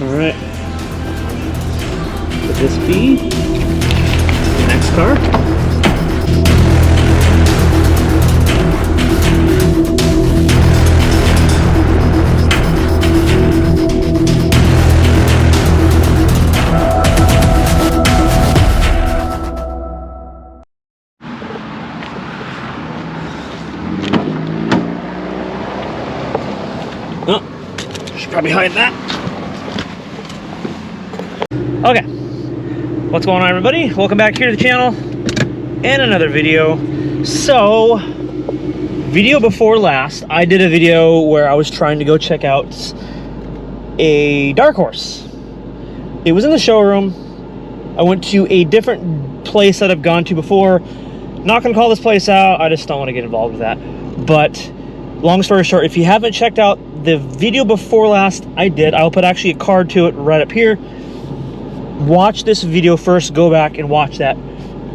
Alright. Could this be the next car? Oh, should probably hide that. Okay, what's going on, everybody? Welcome back here to the channel and another video. So, video before last, I did a video where I was trying to go check out a Dark Horse. It was in the showroom. I went to a different place that I've gone to before. Not gonna call this place out, I just don't want to get involved with that. But long story short, if you haven't checked out the video before last, I did. I'll put actually a card to it right up here. Watch this video first, go back and watch that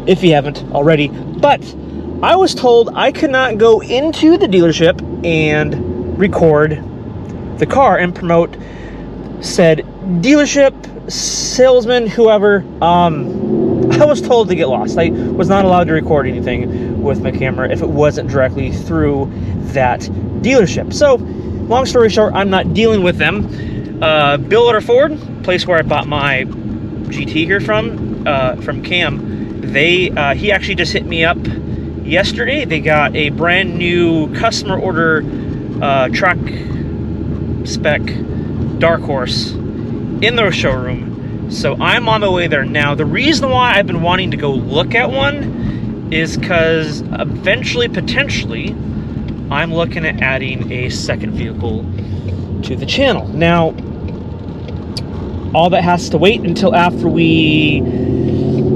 if you haven't already. But I was told I could not go into the dealership and record the car and promote said dealership, salesman, whoever. I was told to get lost. I was not allowed to record anything with my camera if it wasn't directly through that dealership. So, long story short, I'm not dealing with them. Bill Ford, place where I bought my GT here from Cam, he actually just hit me up yesterday. They got a brand new customer order track spec Dark Horse in their showroom. So I'm on my way there now. The reason why I've been wanting to go look at one is because eventually, potentially, I'm looking at adding a second vehicle to the channel. Now, all that has to wait until after we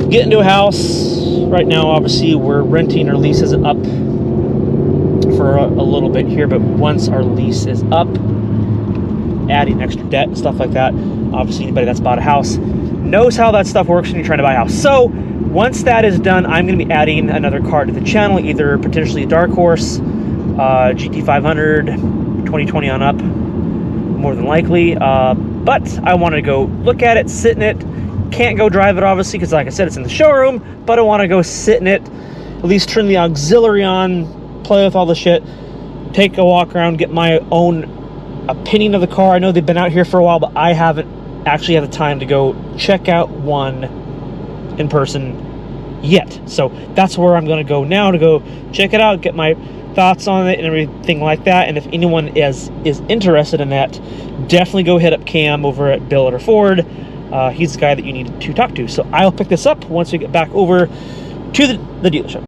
get into a house. Right now, obviously, we're renting. Our lease isn't up for a little bit here, but once our lease is up, adding extra debt and stuff like that. Obviously, anybody that's bought a house knows how that stuff works when you're trying to buy a house. So, once that is done, I'm going to be adding another car to the channel, either potentially a Dark Horse, GT500, 2020 on up, more than likely. But I want to go look at it, sit in it. Can't go drive it, obviously, because like I said, it's in the showroom. But I want to go sit in it, at least turn the auxiliary on, play with all the shit, take a walk around, get my own opinion of the car. I know they've been out here for a while, but I haven't actually had the time to go check out one in person yet. So that's where I'm going to go now, to go check it out, get my thoughts on it and everything like that. And if anyone is interested in that, definitely go hit up Cam over at Bill Ford. He's the guy that you need to talk to. So I'll pick this up once we get back over to the dealership.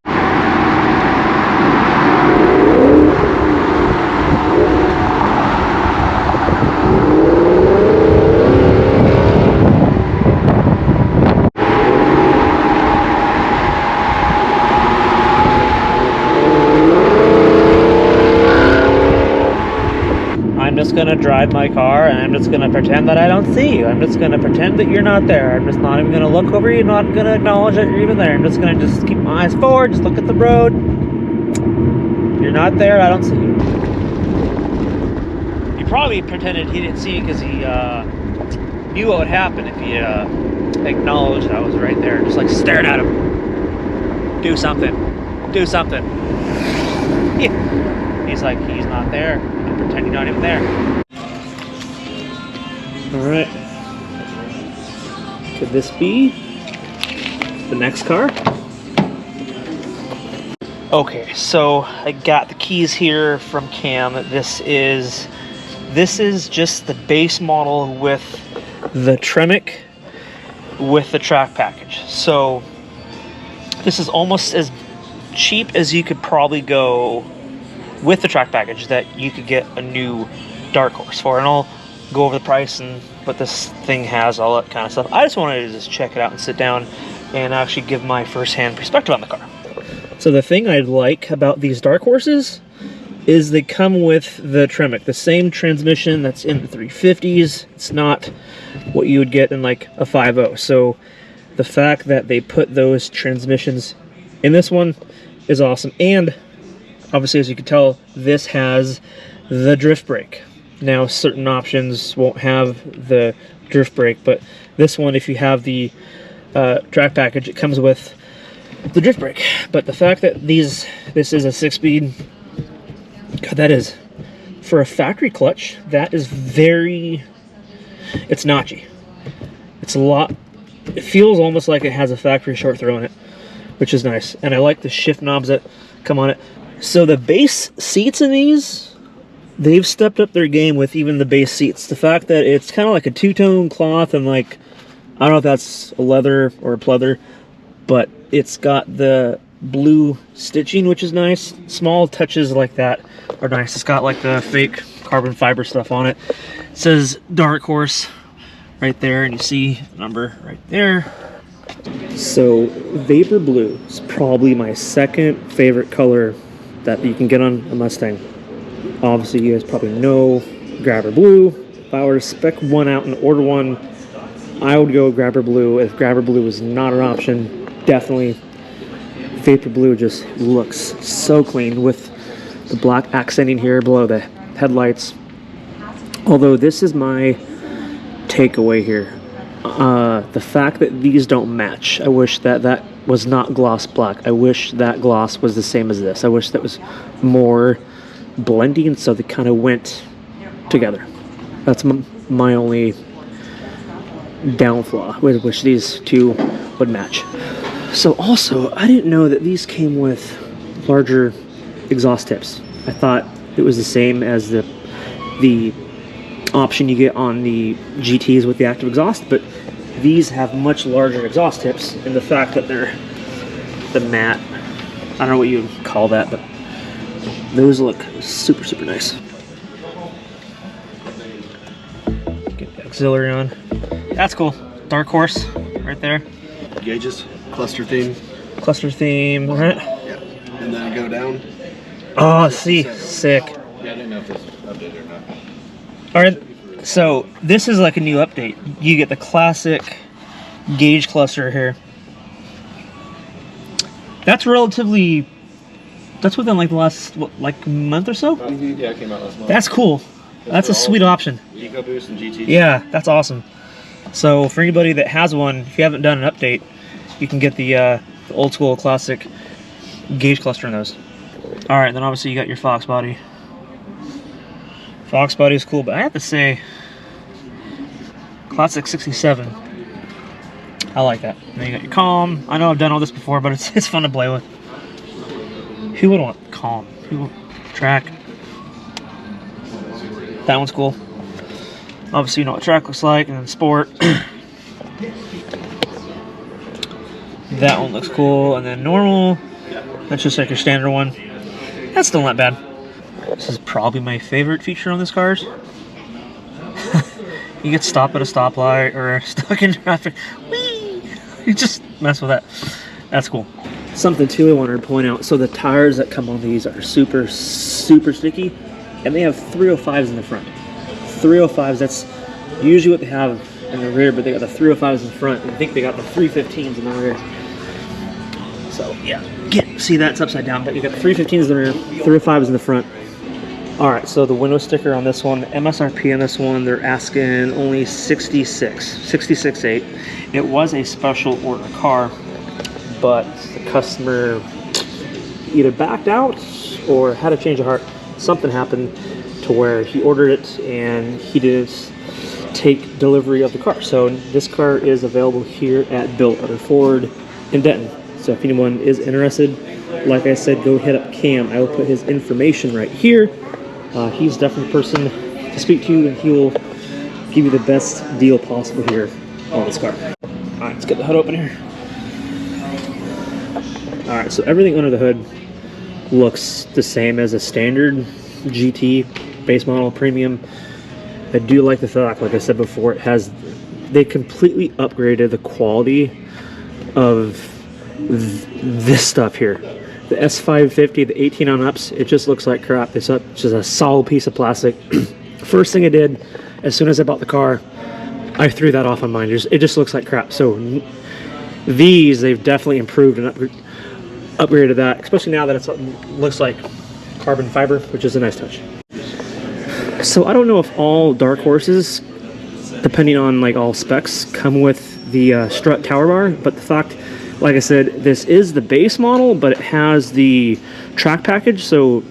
I'm just gonna drive my car and I'm just gonna pretend that I don't see you. I'm just gonna pretend that you're not there. I'm just not even gonna look over you, not gonna acknowledge that you're even there. I'm just gonna keep my eyes forward, just look at the road. You're not there, I don't see you. He probably pretended he didn't see you because he knew what would happen if he acknowledged I was right there. Just like staring at him. Do something. Do something. Yeah. He's like, he's not there. Pretend you're not even there. Alright. Could this be the next car? Okay, so I got the keys here from Cam. This is just the base model with the Tremec with the track package. So this is almost as cheap as you could probably go with the track package that you could get a new Dark Horse for. And I'll go over the price and what this thing has, all that kind of stuff. I just wanted to just check it out and sit down and actually give my first-hand perspective on the car. So the thing I like about these Dark Horses is they come with the Tremec, the same transmission that's in the 350s. It's not what you would get in like a 5.0. So the fact that they put those transmissions in this one is awesome. And obviously, as you can tell, this has the drift brake. Now certain options won't have the drift brake, but this one, if you have the track package, it comes with the drift brake. But the fact that this is a 6-speed, God, that is, for a factory clutch, that is very, it's notchy. It's a lot, it feels almost like it has a factory short throw in it, which is nice. And I like the shift knobs that come on it. So the base seats in these, they've stepped up their game with even the base seats. The fact that it's kind of like a two-tone cloth, and like, I don't know if that's a leather or a pleather, but it's got the blue stitching, which is nice. Small touches like that are nice. It's got like the fake carbon fiber stuff on it. It says Dark Horse right there, and you see the number right there. So Vapor Blue is probably my second favorite color that you can get on a Mustang. Obviously you guys probably know Grabber Blue. If I were to spec one out and order one, I would go Grabber Blue. If Grabber Blue was not an option, definitely Vapor Blue just looks so clean with the black accenting here below the headlights. Although this is my takeaway here. The fact that these don't match. I wish that that was not gloss black. I wish that gloss was the same as this. I wish that was more blending, so they kind of went together. That's my only downfall. I wish these two would match. So also, I didn't know that these came with larger exhaust tips. I thought it was the same as the option you get on the GTs with the active exhaust, but these have much larger exhaust tips, and the fact that they're the matte, I don't know what you would call that, but those look super, super nice. Get the auxiliary on. That's cool. Dark Horse right there. Gauges, cluster theme. Cluster theme, right? Yeah. And then go down. Oh, see, sick. Yeah, I didn't know if this was updated or not. All right, so this is like a new update. You get the classic gauge cluster here. That's relatively, that's within like the last, what, like month or so? Yeah, it came out last month. That's cool. That's a sweet option. EcoBoost and GT. Yeah, that's awesome. So for anybody that has one, if you haven't done an update, you can get the old school classic gauge cluster in those. All right, then obviously you got your Fox body. Fox body is cool, but I have to say, classic 67. I like that. Then you got your calm. I know I've done all this before, but it's fun to play with. Who would want calm? Who would track? That one's cool. Obviously, you know what track looks like, and then sport. That one looks cool, and then normal. That's just like your standard one. That's still not bad. This is probably my favorite feature on this car. You get stopped at a stoplight or stuck in traffic. Whee! You just mess with that. That's cool. Something too I wanted to point out. So the tires that come on these are super, super sticky, and they have 305s in the front. 305s, that's usually what they have in the rear, but they got the 305s in the front, and I think they got the 315s in the rear. So yeah, see that's upside down, but you got the 315s in the rear, 305s in the front. All right, so the window sticker on this one, MSRP on this one, they're asking only $66,800. It was a special order car, but the customer either backed out or had a change of heart. Something happened to where he ordered it and he didn't take delivery of the car. So this car is available here at Built Other Ford in Denton. So if anyone is interested, like I said, go hit up Cam. I will put his information right here. He's definitely the person to speak to, and he will give you the best deal possible here on this car. All right, let's get the hood open here. All right, so everything under the hood looks the same as a standard GT base model premium. I do like the fact, like I said before, they completely upgraded the quality of this stuff here. The S650, the 18 on ups, it just looks like crap. It's just a solid piece of plastic. First thing I did, as soon as I bought the car, I threw that off on mine. It just looks like crap. So these, they've definitely improved and upgraded that, especially now that it looks like carbon fiber, which is a nice touch. So I don't know if all Dark Horses, depending on like all specs, come with the strut tower bar, but the fact, like I said, this is the base model, but it has the track package, so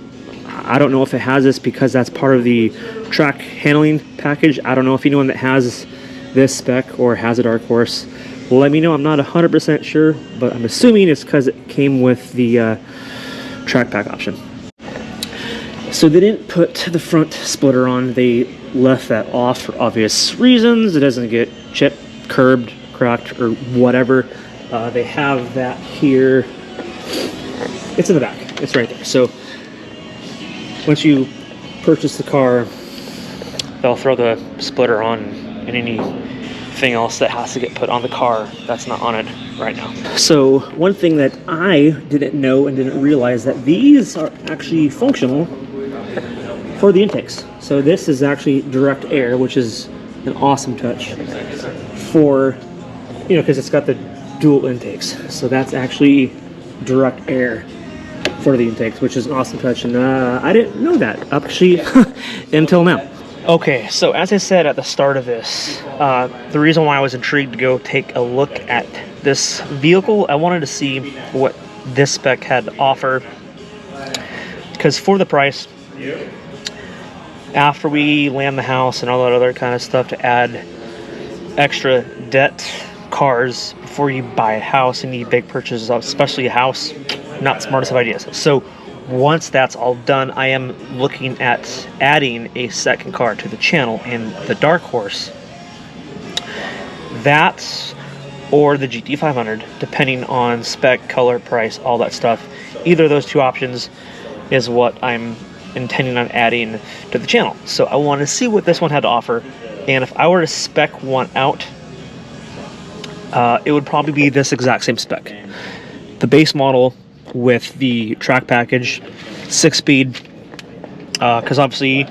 I don't know if it has this because that's part of the track handling package. I don't know if anyone that has this spec or has a Dark Horse, let me know. I'm not 100% sure, but I'm assuming it's because it came with the track pack option. So they didn't put the front splitter on. They left that off for obvious reasons. It doesn't get chipped, curbed, cracked, or whatever. They have that here. It's in the back. It's right there. So once you purchase the car, they'll throw the splitter on and anything else that has to get put on the car that's not on it right now. So one thing that I didn't know and didn't realize, that these are actually functional for the intakes. So this is actually direct air, which is an awesome touch for, you know, because it's got the dual intakes. So that's actually direct air for the intakes, which is an awesome touch, and I didn't know that actually until now. Okay, so as I said at the start of this, the reason why I was intrigued to go take a look at this vehicle, I wanted to see what this spec had to offer, because for the price, after we land the house and all that other kind of stuff, to add extra debt cars before you buy a house and need big purchases, especially a house, not the smartest of ideas. So once that's all done, I am looking at adding a second car to the channel, and the Dark Horse, that or the GT500, depending on spec, color, price, all that stuff. Either of those two options is what I'm intending on adding to the channel. So I want to see what this one had to offer, and if I were to spec one out, it would probably be this exact same spec. The base model with the track package, 6-speed, because obviously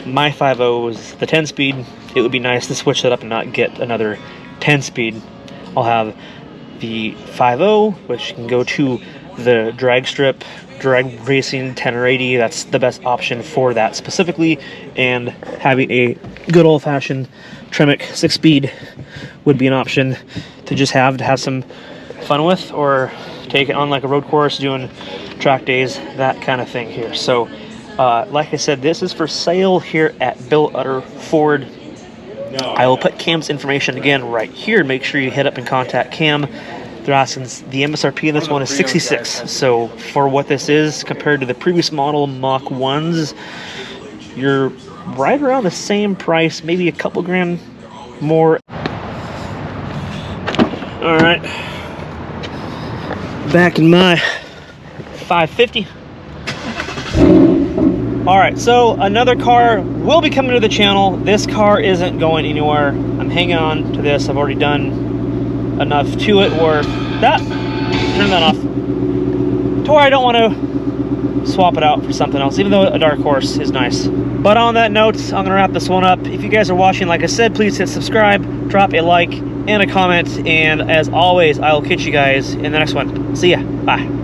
my 5.0 is the 10-speed. It would be nice to switch that up and not get another 10-speed. I'll have the 5.0, which can go to the drag strip, drag racing 10 or 80. That's the best option for that specifically, and having a good old-fashioned Tremec 6-speed would be an option to just have some fun with, or take it on like a road course, doing track days, that kind of thing here. So like I said, this is for sale here at Bill Utter Ford. I will put Cam's information again right here. Make sure you hit up and contact Cam. They're asking, the MSRP in this one is 66. So for what this is compared to the previous model Mach 1s, you're right around the same price, maybe a couple grand more. All right, back in my 550. All right, so another car will be coming to the channel. This car isn't going anywhere. I'm hanging on to this. I've already done enough to it, or that, turn that off, to where I don't want to swap it out for something else, even though a Dark Horse is nice. But on that note, I'm gonna wrap this one up. If you guys are watching, like I said, please hit subscribe, drop a like and a comment, and as always, I'll catch you guys in the next one. See ya. Bye.